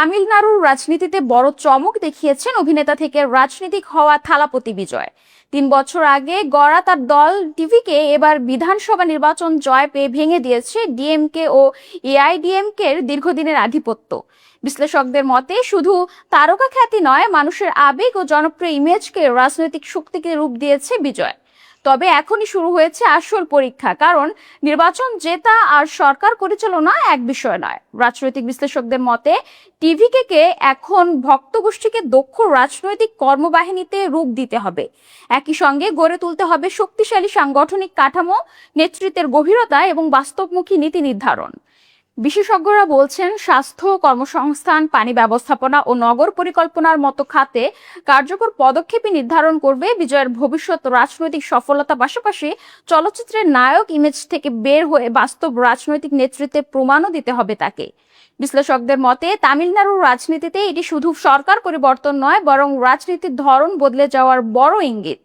তামিলনাড়ুর রাজনীতিতে বড় চমক দেখিয়েছেন অভিনেতা থেকে রাজনীতিক হওয়া থালাপতি বিজয়। 3 বছর আগে গড়া তার দল টিভিকে এবার বিধানসভা নির্বাচন জয় পেয়ে ভেঙে দিয়েছে ডিএমকে ও এআইডিএমকে এর দীর্ঘদিনের আধিপত্য। বিশ্লেষকদের মতে শুধু তারকা খ্যাতি নয়, মানুষের আবেগ ও জনপ্রিয় ইমেজকে রাজনৈতিক শক্তিকে রূপ দিয়েছে বিজয়। তবে এখনই শুরু হয়েছে আসল পরীক্ষা, কারণ নির্বাচন জেতা আর সরকার পরিচালনা এক বিষয় নয়। রাজনৈতিক বিশ্লেষকদের মতে টিভিকে এখন ভক্ত গোষ্ঠীকে দক্ষ রাজনৈতিক কর্মবাহিনীতে রূপ দিতে হবে। একই সঙ্গে গড়ে তুলতে হবে শক্তিশালী সাংগঠনিক কাঠামো, নেতৃত্বের গভীরতা এবং বাস্তবমুখী নীতি নির্ধারণ। বিশেষজ্ঞরা বলছেন, স্বাস্থ্য, কর্মসংস্থান, পানি ব্যবস্থাপনা ও নগর পরিকল্পনার মতো খাতে কার্যকর পদক্ষেপই নির্ধারণ করবে বিজয়ের ভবিষ্যৎ রাজনৈতিক সফলতা। পাশাপাশি চলচ্চিত্রের নায়ক ইমেজ থেকে বের হয়ে বাস্তব রাজনৈতিক নেতৃত্বের প্রমাণও দিতে হবে তাকে। বিশ্লেষকদের মতে তামিলনাড়ুর রাজনীতিতে এটি শুধু সরকার পরিবর্তন নয়, বরং রাজনীতির ধরন বদলে যাওয়ার বড় ইঙ্গিত।